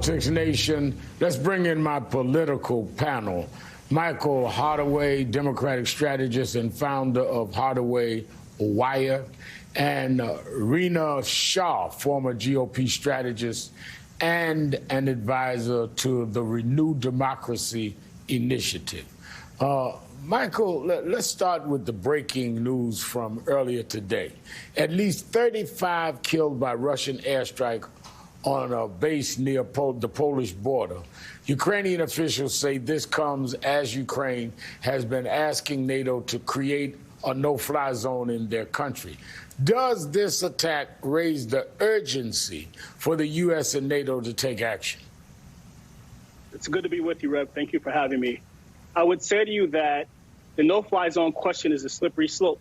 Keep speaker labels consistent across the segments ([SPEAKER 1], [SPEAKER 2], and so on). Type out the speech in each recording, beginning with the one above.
[SPEAKER 1] PoliticsNation, let's bring in my political panel. Michael Hardaway, Democratic strategist and founder of Hardaway Wire, and Rina Shah, former GOP strategist and an advisor to the Renew Democracy Initiative. Michael, let's start with the breaking news from earlier today. At least 35 killed by Russian airstrike on a base near the Polish border. Ukrainian officials say this comes as Ukraine has been asking NATO to create a no-fly zone in their country. Does this attack raise the urgency for the U.S. and NATO to take action?
[SPEAKER 2] It's good to be with you, Rev. Thank you for having me. I would say to you that the no-fly zone question is a slippery slope.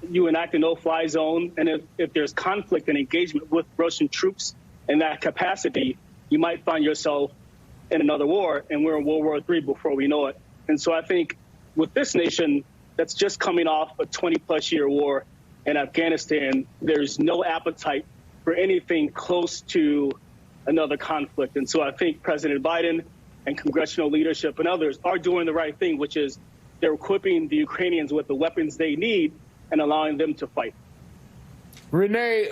[SPEAKER 2] You enact a no-fly zone, and if there's conflict and engagement with Russian troops in that capacity, you might find yourself in another war, and we're in World War III before we know it. And so I think with this nation that's just coming off a 20-plus year war in Afghanistan, there's no appetite for anything close to another conflict. And so I think President Biden and congressional leadership and others are doing the right thing, which is they're equipping the Ukrainians with the weapons they need and allowing them to fight.
[SPEAKER 1] Rina,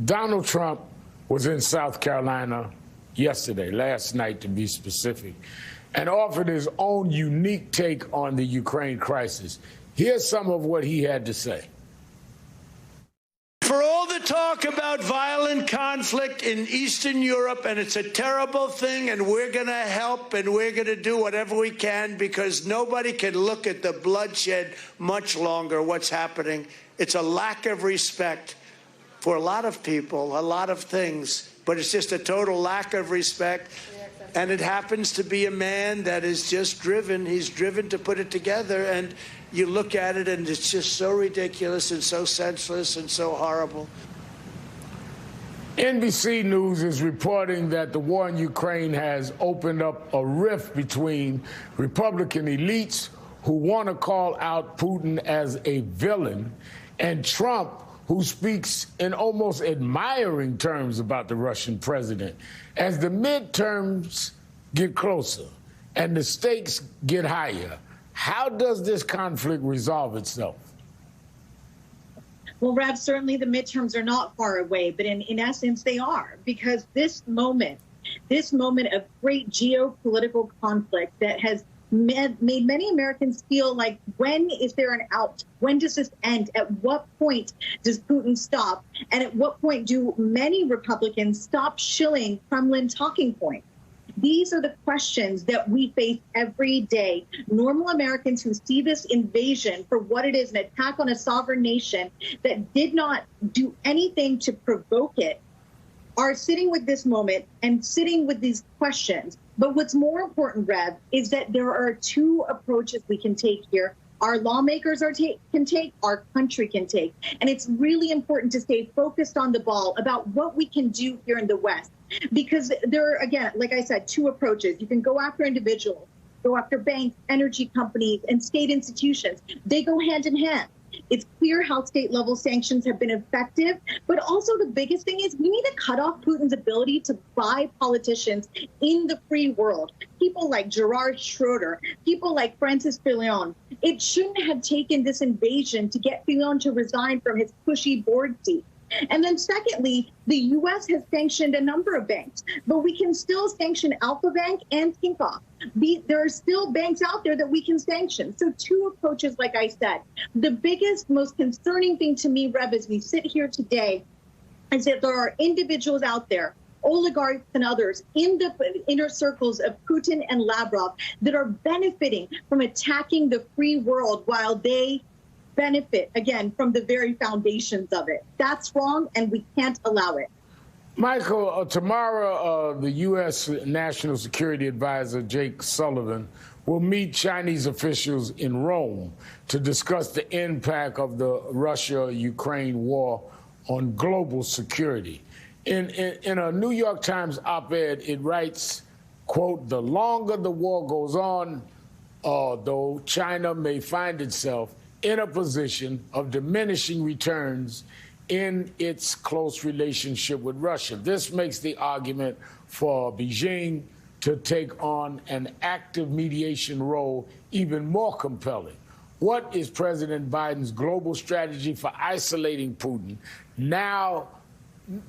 [SPEAKER 1] Donald Trump was in South Carolina yesterday, last night to be specific, and offered his own unique take on the Ukraine crisis. Here's some of what he had to say.
[SPEAKER 3] For all the talk about violent conflict in Eastern Europe, and it's a terrible thing, and we're going to help, and we're going to do whatever we can, because nobody can look at the bloodshed much longer, what's happening. It's a lack of respect for a lot of people, a lot of things, but it's just a total lack of respect. And it happens to be a man that is just driven. He's driven to put it together, and you look at it, and it's just so ridiculous and so senseless and so horrible.
[SPEAKER 1] NBC News is reporting that the war in Ukraine has opened up a rift between Republican elites who want to call out Putin as a villain and Trump, who speaks in almost admiring terms about the Russian president. As the midterms get closer and the stakes get higher, how does this conflict resolve itself?
[SPEAKER 4] Well, Rev, certainly the midterms are not far away, but in essence they are, because this moment of great geopolitical conflict that has made many Americans feel like, when is there an out? When does this end? At what point does Putin stop? And at what point do many Republicans stop shilling Kremlin talking points? These are the questions that we face every day. Normal Americans who see this invasion for what it is, an attack on a sovereign nation that did not do anything to provoke it, are sitting with this moment and sitting with these questions. But what's more important, Rev, is that there are two approaches we can take here. Our lawmakers can take, our country can take. And it's really important to stay focused on the ball about what we can do here in the West. Because there are, again, like I said, two approaches. You can go after individuals, go after banks, energy companies, and state institutions. They go hand in hand. It's clear how state-level sanctions have been effective, but also the biggest thing is we need to cut off Putin's ability to buy politicians in the free world. People like Gerard Schroeder, people like Francis Fillon. It shouldn't have taken this invasion to get Fillon to resign from his cushy board seat. And then secondly, the U.S. has sanctioned a number of banks, but we can still sanction Alpha Bank and Tinkoff. There are still banks out there that we can sanction. So two approaches, like I said. The biggest, most concerning thing to me, Rev, as we sit here today, is that there are individuals out there, oligarchs and others, in the inner circles of Putin and Lavrov that are benefiting from attacking the free world while they benefit, again, from the very foundations of it. That's wrong, and we can't allow it.
[SPEAKER 1] Michael, tomorrow, the U.S. National Security Advisor Jake Sullivan will meet Chinese officials in Rome to discuss the impact of the Russia-Ukraine war on global security. In a New York Times op-ed, it writes, quote, "The longer the war goes on, though China may find itself in a position of diminishing returns in its close relationship with Russia. This makes the argument for Beijing to take on an active mediation role even more compelling. What is President Biden's global strategy for isolating Putin now,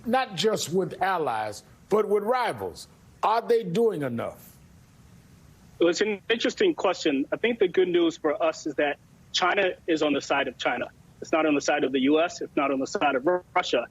[SPEAKER 1] not just with allies, but with rivals? Are they doing enough?
[SPEAKER 2] Well, it's an interesting question. I think the good news for us is that China is on the side of China. It's not on the side of the U.S. It's not on the side of Russia.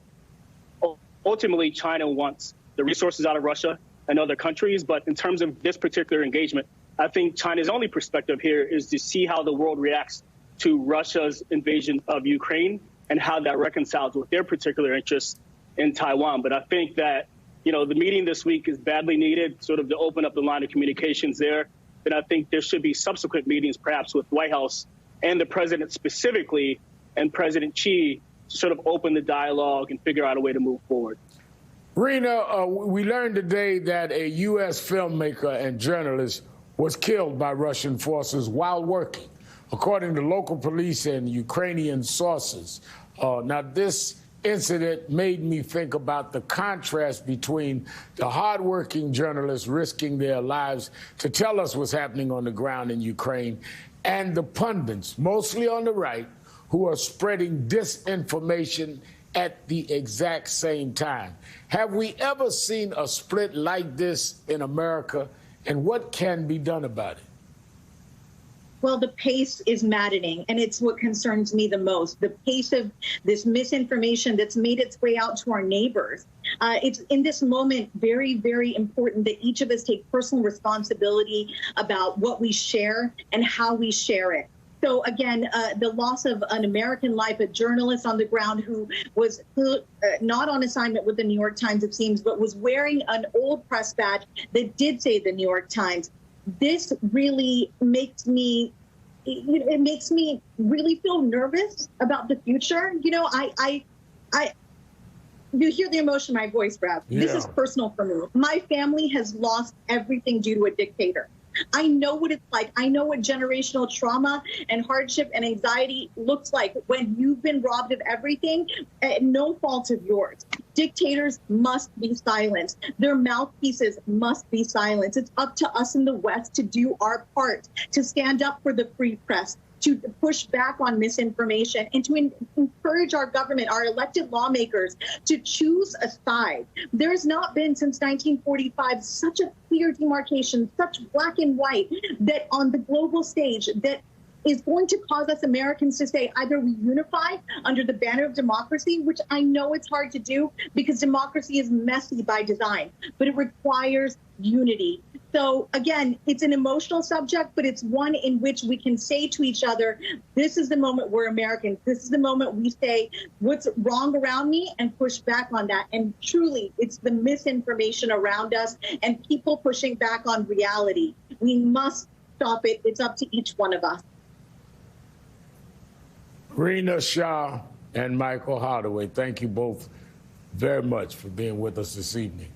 [SPEAKER 2] Ultimately, China wants the resources out of Russia and other countries. But in terms of this particular engagement, I think China's only perspective here is to see how the world reacts to Russia's invasion of Ukraine and how that reconciles with their particular interests in Taiwan. But I think that, the meeting this week is badly needed, sort of to open up the line of communications there. And I think there should be subsequent meetings, perhaps with White House and the president specifically, and President Xi, to sort of open the dialogue and figure out a way to move forward.
[SPEAKER 1] Rena, we learned today that a U.S. filmmaker and journalist was killed by Russian forces while working, according to local police and Ukrainian sources. Now, this incident made me think about the contrast between the hardworking journalists risking their lives to tell us what's happening on the ground in Ukraine and the pundits, mostly on the right, who are spreading disinformation at the exact same time. Have we ever seen a split like this in America, and what can be done about it?
[SPEAKER 4] Well, the pace is maddening, and it's what concerns me the most. The pace of this misinformation that's made its way out to our neighbors. It's in this moment very, very important that each of us take personal responsibility about what we share and how we share it. So again, the loss of an American life, a journalist on the ground who was not on assignment with the New York Times, it seems, but was wearing an old press badge that did say the New York Times. This really makes me, it makes me really feel nervous about the future. You hear the emotion in my voice, Brad. Yeah. This is personal for me. My family has lost everything due to a dictator. I know what it's like. I know what generational trauma and hardship and anxiety looks like when you've been robbed of everything at no fault of yours. Dictators must be silenced. Their mouthpieces must be silenced. It's up to us in the West to do our part, to stand up for the free press, to push back on misinformation, and to encourage our government, our elected lawmakers, to choose a side. There's not been since 1945 such a clear demarcation, such black and white, that on the global stage that is going to cause us Americans to say either we unify under the banner of democracy, which I know it's hard to do because democracy is messy by design, but it requires unity. So again, it's an emotional subject, but it's one in which we can say to each other, this is the moment we're Americans. This is the moment we say what's wrong around me and push back on that. And truly, it's the misinformation around us and people pushing back on reality. We must stop it. It's up to each one of us.
[SPEAKER 1] Rena Shah and Michael Hardaway, thank you both very much for being with us this evening.